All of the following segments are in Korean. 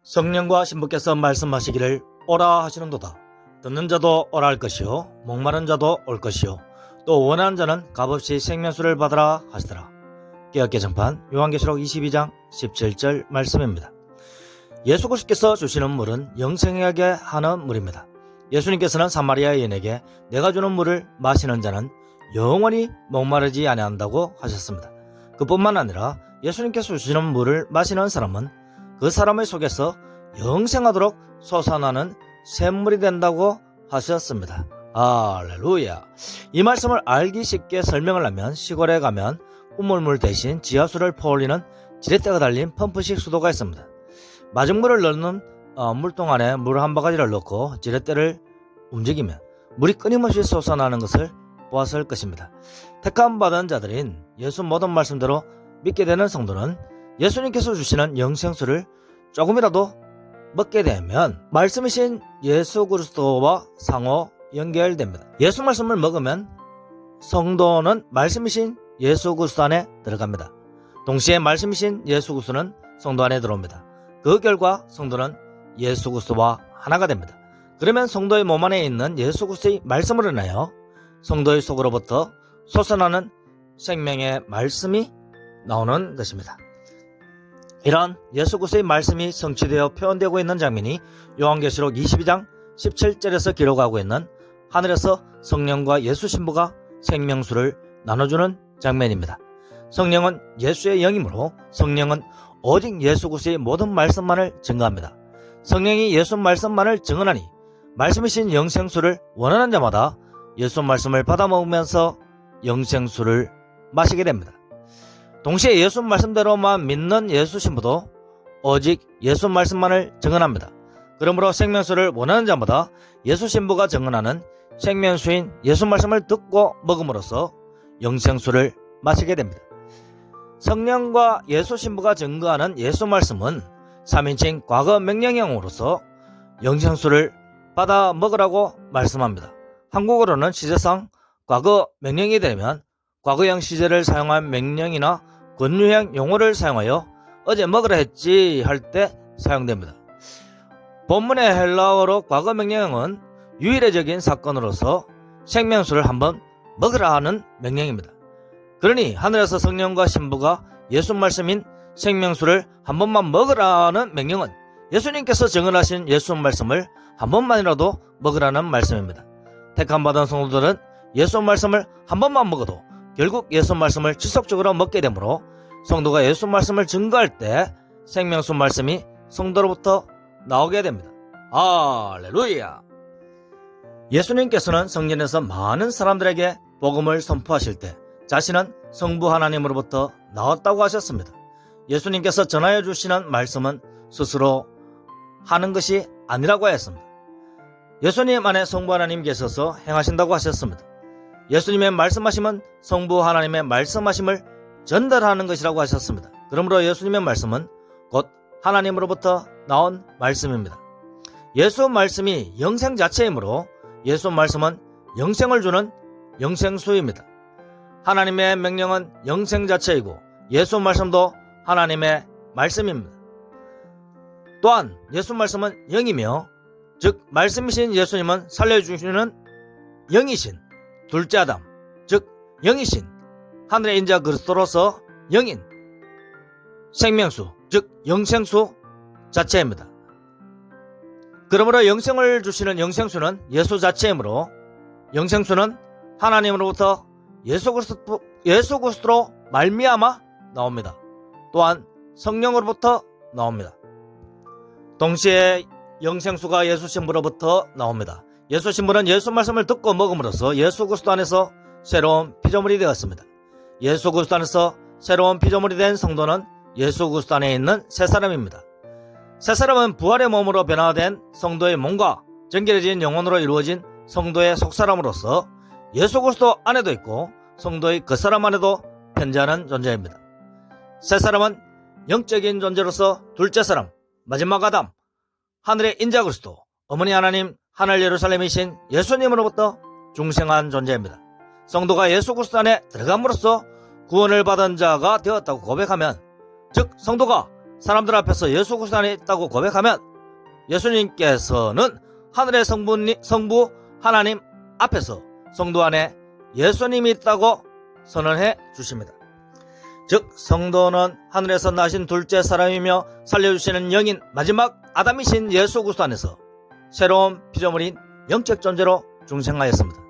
성령과 신부께서 말씀하시기를 오라 하시는도다. 듣는 자도 오라 할 것이요 목마른 자도 올 것이요 또 원하는 자는 값없이 생명수를 받으라 하시더라. 깨닫게 전판 요한계시록 22장 17절 말씀입니다. 예수 그리스도께서 주시는 물은 영생하게 하는 물입니다. 예수님께서는 사마리아 여인에게 내가 주는 물을 마시는 자는 영원히 목마르지 아니한다고 하셨습니다. 그뿐만 아니라 예수님께서 주시는 물을 마시는 사람은 그 사람의 속에서 영생하도록 솟아나는 샘물이 된다고 하셨습니다. 할렐루야. 이 말씀을 알기 쉽게 설명을 하면 시골에 가면 우물물 대신 지하수를 퍼올리는 지렛대가 달린 펌프식 수도가 있습니다. 마중물을 넣는 물통 안에 물 한 바가지를 넣고 지렛대를 움직이면 물이 끊임없이 솟아나는 것을 보았을 것입니다. 택함 받은 자들인 예수 모든 말씀대로 믿게 되는 성도는 예수님께서 주시는 영생수를 조금이라도 먹게 되면 말씀이신 예수 그리스도와 상호 연결됩니다. 예수 말씀을 먹으면 성도는 말씀이신 예수 그리스도 안에 들어갑니다. 동시에 말씀이신 예수 그리스도는 성도 안에 들어옵니다. 그 결과 성도는 예수 그리스도와 하나가 됩니다. 그러면 성도의 몸 안에 있는 예수 그리스도의 말씀으로 인하여 성도의 속으로부터 솟아나는 생명의 말씀이 나오는 것입니다. 이러한 예수 그리스도의 말씀이 성취되어 표현되고 있는 장면이 요한계시록 22장 17절에서 기록하고 있는 하늘에서 성령과 예수 신부가 생명수를 나눠주는 장면입니다. 성령은 예수의 영이므로 성령은 오직 예수 그리스도의 모든 말씀만을 증거합니다. 성령이 예수 말씀만을 증언하니 말씀이신 영생수를 원하는 자마다 예수 말씀을 받아 먹으면서 영생수를 마시게 됩니다. 동시에 예수 말씀대로만 믿는 예수 신부도 오직 예수 말씀만을 증언합니다. 그러므로 생명수를 원하는 자마다 예수 신부가 증언하는 생명수인 예수 말씀을 듣고 먹음으로써 영생수를 마시게 됩니다. 성령과 예수 신부가 증거하는 예수 말씀은 3인칭 과거 명령형으로서 영생수를 받아 먹으라고 말씀합니다. 한국어로는 시제상 과거 명령이 되면 과거형 시제를 사용한 명령이나 권유형 용어를 사용하여 어제 먹으라 했지 할 때 사용됩니다. 본문의 헬라어로 과거 명령은 유일적인 사건으로서 생명수를 한번 먹으라 하는 명령입니다. 그러니 하늘에서 성령과 신부가 예수 말씀인 생명수를 한 번만 먹으라는 명령은 예수님께서 증언하신 예수 말씀을 한 번만이라도 먹으라는 말씀입니다. 택함받은 성도들은 예수 말씀을 한 번만 먹어도 결국 예수 말씀을 지속적으로 먹게 되므로 성도가 예수 말씀을 증거할 때 생명수 말씀이 성도로부터 나오게 됩니다. 할렐루야. 예수님께서는 성전에서 많은 사람들에게 복음을 선포하실 때 자신은 성부 하나님으로부터 나왔다고 하셨습니다. 예수님께서 전하여 주시는 말씀은 스스로 하는 것이 아니라고 하였습니다. 예수님 안에 성부 하나님 계셔서 행하신다고 하셨습니다. 예수님의 말씀하심은 성부 하나님의 말씀하심을 전달하는 것이라고 하셨습니다. 그러므로 예수님의 말씀은 곧 하나님으로부터 나온 말씀입니다. 예수 말씀이 영생 자체이므로 예수 말씀은 영생을 주는 영생수입니다. 하나님의 명령은 영생 자체이고 예수 말씀도 하나님의 말씀입니다. 또한 예수 말씀은 영이며 즉 말씀이신 예수님은 살려주시는 영이신 둘째 아담 즉 영이신 하늘의 인자 그리스도로서 영인 생명수 즉 영생수 자체입니다. 그러므로 영생을 주시는 영생수는 예수 자체이므로 영생수는 하나님으로부터 예수 그리스도로 말미암아 나옵니다. 또한 성령으로부터 나옵니다. 동시에 영생수가 예수 신부로부터 나옵니다. 예수 신부는 예수 말씀을 듣고 먹음으로써 예수 그리스도 안에서 새로운 피조물이 되었습니다. 예수 그리스도 안에서 새로운 피조물이 된 성도는 예수 그리스도 안에 있는 새 사람입니다. 새 사람은 부활의 몸으로 변화된 성도의 몸과 정결해진 영혼으로 이루어진 성도의 속사람으로서 예수 그리스도 안에도 있고 성도의 그 사람 안에도 편재하는 존재입니다. 새 사람은 영적인 존재로서 둘째 사람, 마지막 아담, 하늘의 인자 그리스도, 어머니 하나님, 하늘 예루살렘이신 예수님으로부터 중생한 존재입니다. 성도가 예수 그리스도 안에 들어감으로써 구원을 받은 자가 되었다고 고백하면 즉 성도가 사람들 앞에서 예수 그리스도 안에 있다고 고백하면 예수님께서는 하늘의 성부 하나님 앞에서 성도 안에 예수님이 있다고 선언해 주십니다. 즉 성도는 하늘에서 나신 둘째 사람이며 살려주시는 영인 마지막 아담이신 예수 그리스도 안에서 새로운 피조물인 영적 존재로 중생하였습니다.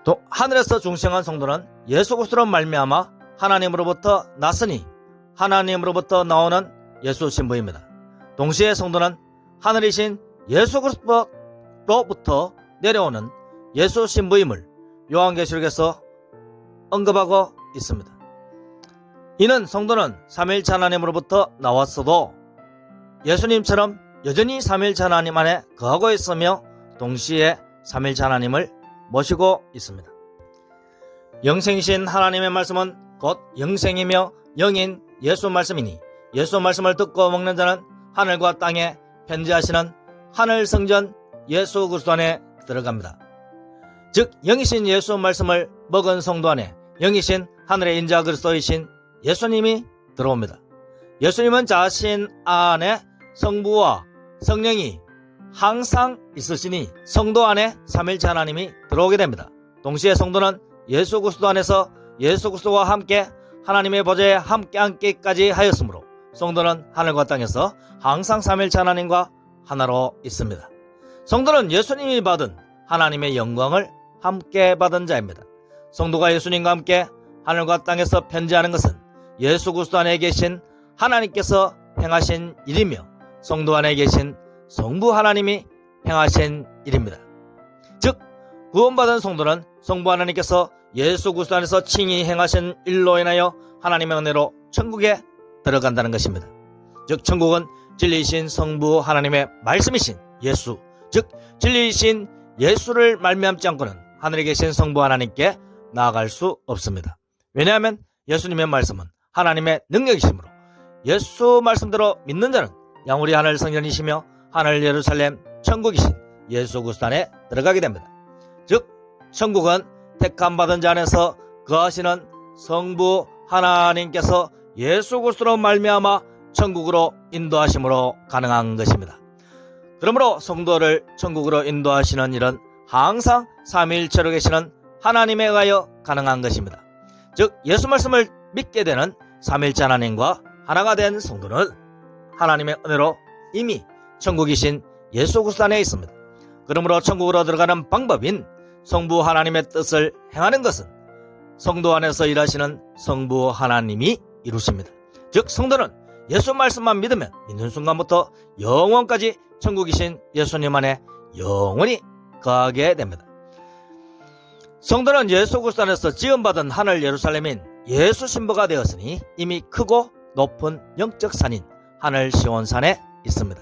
또 하늘에서 중생한 성도는 예수 그리스도로 말미암아 하나님으로부터 났으니 하나님으로부터 나오는 예수 신부입니다. 동시에 성도는 하늘이신 예수 그리스도로부터 내려오는 예수 신부임을 요한계시록에서 언급하고 있습니다. 이는 성도는 삼위일체 하나님으로부터 나왔어도 예수님처럼 여전히 삼위일체 하나님 안에 거하고 있으며 동시에 삼위일체 하나님을 모시고 있습니다. 영생이신 하나님의 말씀은 곧 영생이며 영인 예수 말씀이니 예수 말씀을 듣고 먹는 자는 하늘과 땅에 편지하시는 하늘 성전 예수 그리스도 안에 들어갑니다. 즉 영이신 예수 말씀을 먹은 성도 안에 영이신 하늘의 인자 그리스도이신 예수님이 들어옵니다. 예수님은 자신 안에 성부와 성령이 항상 있으시니 성도 안에 삼위일체 하나님이 들어오게 됩니다. 동시에 성도는 예수 그리스도 안에서 예수 그리스도와 함께 하나님의 보좌에 함께 앉기까지 하였으므로 성도는 하늘과 땅에서 항상 삼위일체 하나님과 하나로 있습니다. 성도는 예수님이 받은 하나님의 영광을 함께 받은 자입니다. 성도가 예수님과 함께 하늘과 땅에서 편지하는 것은 예수 그리스도 안에 계신 하나님께서 행하신 일이며 성도 안에 계신 성부 하나님이 행하신 일입니다. 즉 구원받은 성도는 성부 하나님께서 예수 그리스도 안에서 칭히 행하신 일로 인하여 하나님의 은혜로 천국에 들어간다는 것입니다. 즉 천국은 진리이신 성부 하나님의 말씀이신 예수, 즉 진리이신 예수를 말미암지 않고는 하늘에 계신 성부 하나님께 나아갈 수 없습니다. 왜냐하면 예수님의 말씀은 하나님의 능력이시므로 예수 말씀대로 믿는 자는 양우리 하늘 성전이시며 하늘 예루살렘 천국이신 예수 그리스도 안에 들어가게 됩니다. 즉 천국은 택함 받은 자 안에서 거하시는 성부 하나님께서 예수 그리스도로 말미암아 천국으로 인도하심으로 가능한 것입니다. 그러므로 성도를 천국으로 인도하시는 일은 항상 삼위일체로 계시는 하나님에 의하여 가능한 것입니다. 즉 예수 말씀을 믿게 되는 삼위일체 하나님과 하나가 된 성도는 하나님의 은혜로 이미 천국이신 예수 그리스도 안에 있습니다. 그러므로 천국으로 들어가는 방법인 성부 하나님의 뜻을 행하는 것은 성도 안에서 일하시는 성부 하나님이 이루십니다. 즉 성도는 예수 말씀만 믿으면 믿는 순간부터 영원까지 천국이신 예수님 안에 영원히 거하게 됩니다. 성도는 예수 그리스도 안에서 지음받은 하늘 예루살렘인 예수 신부가 되었으니 이미 크고 높은 영적 산인 하늘 시온산에 있습니다.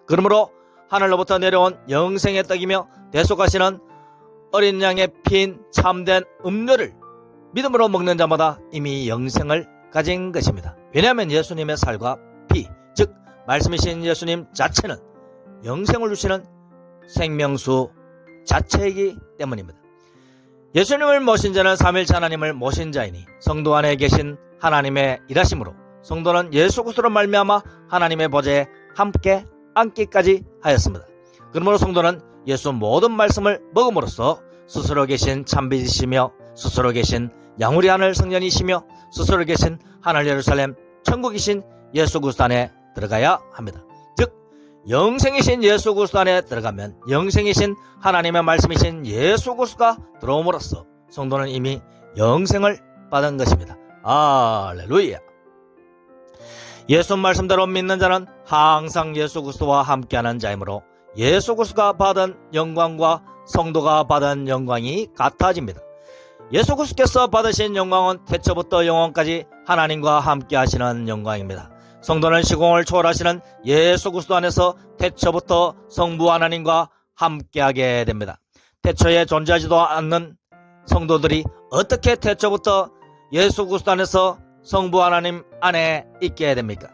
그러므로 하늘로부터 내려온 영생의 떡이며 대속하시는 어린 양의 피인 참된 음료를 믿음으로 먹는 자마다 이미 영생을 가진 것입니다. 왜냐하면 예수님의 살과 피, 즉 말씀이신 예수님 자체는 영생을 주시는 생명수 자체이기 때문입니다. 예수님을 모신 자는 삼위일체 하나님을 모신 자이니 성도 안에 계신 하나님의 일하심으로 성도는 예수 그리스도로 말미암아 하나님의 보좌에 함께 앉기까지 하였습니다. 그러므로 성도는 예수 모든 말씀을 먹음으로써 스스로 계신 참빛이시며 스스로 계신 양우리 하늘 성전이시며 스스로 계신 하늘 예루살렘 천국이신 예수 그리스도 안에 들어가야 합니다. 즉 영생이신 예수 그리스도 안에 들어가면 영생이신 하나님의 말씀이신 예수 그리스도가 들어옴으로써 성도는 이미 영생을 받은 것입니다. 할렐루야. 예수 말씀대로 믿는 자는 항상 예수 그리스도와 함께하는 자이므로 예수 그리스도가 받은 영광과 성도가 받은 영광이 같아집니다. 예수 그리스도께서 받으신 영광은 태초부터 영원까지 하나님과 함께 하시는 영광입니다. 성도는 시공을 초월하시는 예수 그리스도 안에서 태초부터 성부 하나님과 함께하게 됩니다. 태초에 존재하지도 않는 성도들이 어떻게 태초부터 예수 그리스도 안에서 성부 하나님 안에 있게 됩니까?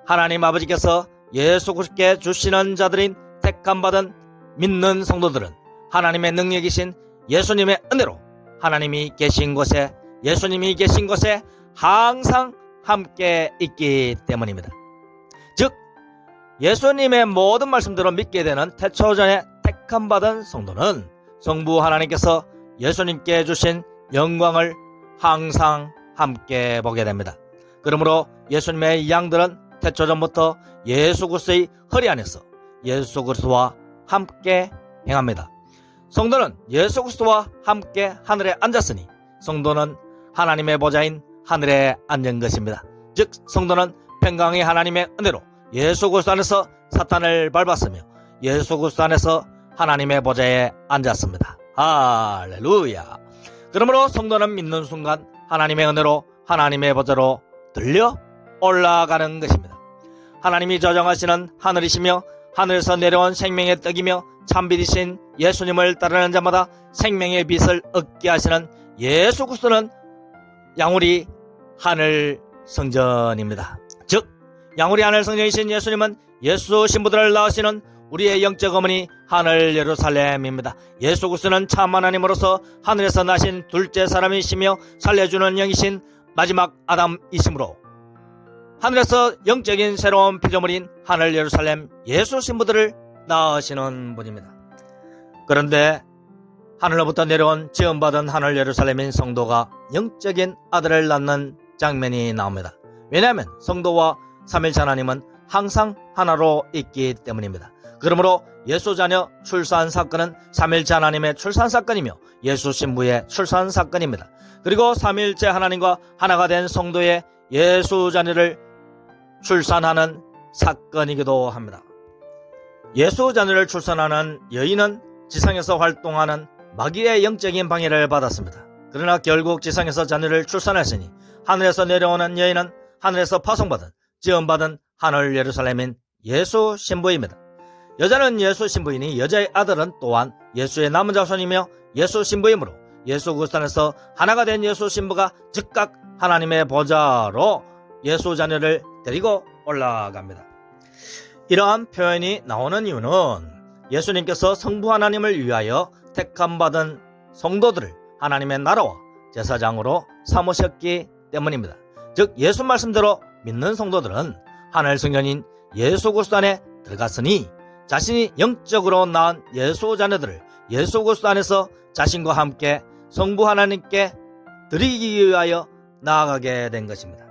하나님 아버지께서 예수 그리스도께 주시는 자들인 택함받은 믿는 성도들은 하나님의 능력이신 예수님의 은혜로 하나님이 계신 곳에 예수님이 계신 곳에 항상 함께 있기 때문입니다. 즉 예수님의 모든 말씀대로 믿게 되는 태초전에 택함받은 성도는 성부 하나님께서 예수님께 주신 영광을 항상 함께 보게 됩니다. 그러므로 예수님의 양들은 태초전부터 예수 그리스도의 허리 안에서 예수 그리스도와 함께 행합니다. 성도는 예수 그리스도와 함께 하늘에 앉았으니 성도는 하나님의 보좌인 하늘에 앉은 것입니다. 즉 성도는 평강의 하나님의 은혜로 예수 그리스도 안에서 사탄을 밟았으며 예수 그리스도 안에서 하나님의 보좌에 앉았습니다. 할렐루야. 그러므로 성도는 믿는 순간 하나님의 은혜로 하나님의 보좌로 들려 올라가는 것입니다. 하나님이 조정하시는 하늘이시며 하늘에서 내려온 생명의 떡이며 참빛이신 예수님을 따르는 자마다 생명의 빛을 얻게 하시는 예수 그리스도는 양우리 하늘 성전입니다. 즉 양우리 하늘 성전이신 예수님은 예수 신부들을 낳으시는 우리의 영적 어머니 하늘 예루살렘입니다. 예수 그리스도는 참 하나님으로서 하늘에서 나신 둘째 사람이시며 살려주는 영이신 마지막 아담이시므로 하늘에서 영적인 새로운 피조물인 하늘 예루살렘 예수 신부들을 낳으시는 분입니다. 그런데 하늘로부터 내려온 지음받은 하늘 예루살렘인 성도가 영적인 아들을 낳는 장면이 나옵니다. 왜냐하면 성도와 삼일체 하나님은 항상 하나로 있기 때문입니다. 그러므로 예수 자녀 출산 사건은 삼일체 하나님의 출산 사건이며 예수 신부의 출산 사건입니다. 그리고 삼일체 하나님과 하나가 된 성도의 예수 자녀를 출산하는 사건이기도 합니다. 예수 자녀를 출산하는 여인은 지상에서 활동하는 마귀의 영적인 방해를 받았습니다. 그러나 결국 지상에서 자녀를 출산했으니 하늘에서 내려오는 여인은 하늘에서 파송받은 지음받은 하늘 예루살렘인 예수 신부입니다. 여자는 예수 신부이니 여자의 아들은 또한 예수의 남은 자손이며 예수 신부이므로 예수 그리스도 안에서 하나가 된 예수 신부가 즉각 하나님의 보좌로 예수 자녀를 데리고 올라갑니다. 이러한 표현이 나오는 이유는 예수님께서 성부 하나님을 위하여 택함받은 성도들을 하나님의 나라와 제사장으로 삼으셨기 때문입니다. 즉 예수 말씀대로 믿는 성도들은 하늘 성전인 예수 그리스도 안에 들어갔으니 자신이 영적으로 낳은 예수 자녀들을 예수 그리스도 안에서 자신과 함께 성부 하나님께 드리기 위하여 나아가게 된 것입니다.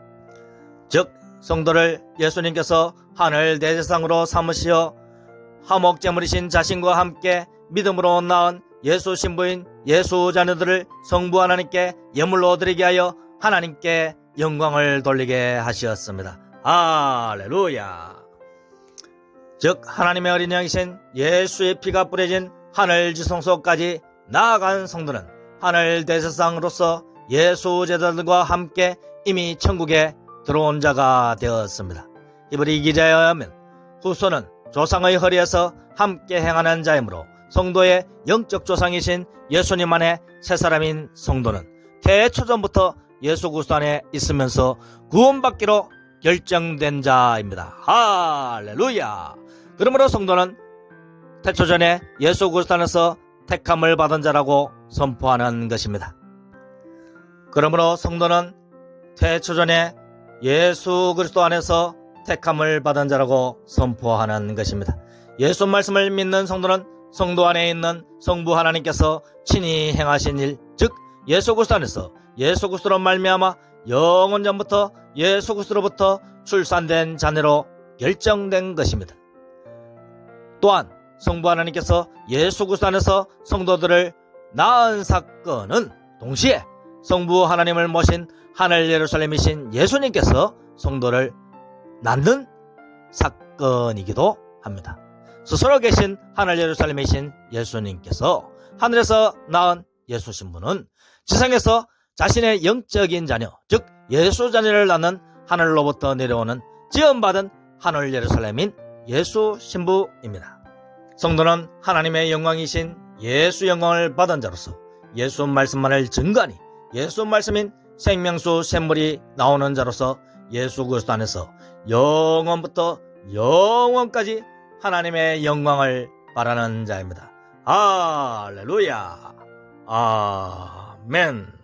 즉 성도를 예수님께서 하늘 대제사장으로 삼으시어 화목제물이신 자신과 함께 믿음으로 낳은 예수 신부인 예수 자녀들을 성부 하나님께 예물로 드리게 하여 하나님께 영광을 돌리게 하셨습니다. 할렐루야. 즉 하나님의 어린 양이신 예수의 피가 뿌려진 하늘 지성소까지 나아간 성도는 하늘 대제사장으로서 예수 제자들과 함께 이미 천국에 들어온 자가 되었습니다. 히브리 기자에 의하면 후손은 조상의 허리에서 함께 행하는 자이므로 성도의 영적 조상이신 예수님 안에 새 사람인 성도는 태초전부터 예수 그리스도 안에 있으면서 구원받기로 결정된 자입니다. 할렐루야. 그러므로 성도는 태초전에 예수 그리스도 안에서 택함을 받은 자라고 선포하는 것입니다. 그러므로 성도는 태초전에 예수 그리스도 안에서 택함을 받은 자라고 선포하는 것입니다. 예수 말씀을 믿는 성도는 성도 안에 있는 성부 하나님께서 친히 행하신 일, 즉 예수 그리스도 안에서 예수 그리스도로 말미암아 영원 전부터 예수 그리스도로부터 출산된 자녀로 결정된 것입니다. 또한 성부 하나님께서 예수 그리스도 안에서 성도들을 낳은 사건은 동시에 성부 하나님을 모신 하늘 예루살렘이신 예수님께서 성도를 낳는 사건이기도 합니다. 스스로 계신 하늘 예루살렘이신 예수님께서 하늘에서 낳은 예수 신부는 지상에서 자신의 영적인 자녀, 즉 예수 자녀를 낳는 하늘로부터 내려오는 지음받은 하늘 예루살렘인 예수 신부입니다. 성도는 하나님의 영광이신 예수 영광을 받은 자로서 예수 말씀만을 증거하니 예수 말씀인 생명수 샘물이 나오는 자로서 예수 그리스도 안에서 영원부터 영원까지 하나님의 영광을 바라는 자입니다. 할렐루야. 아멘.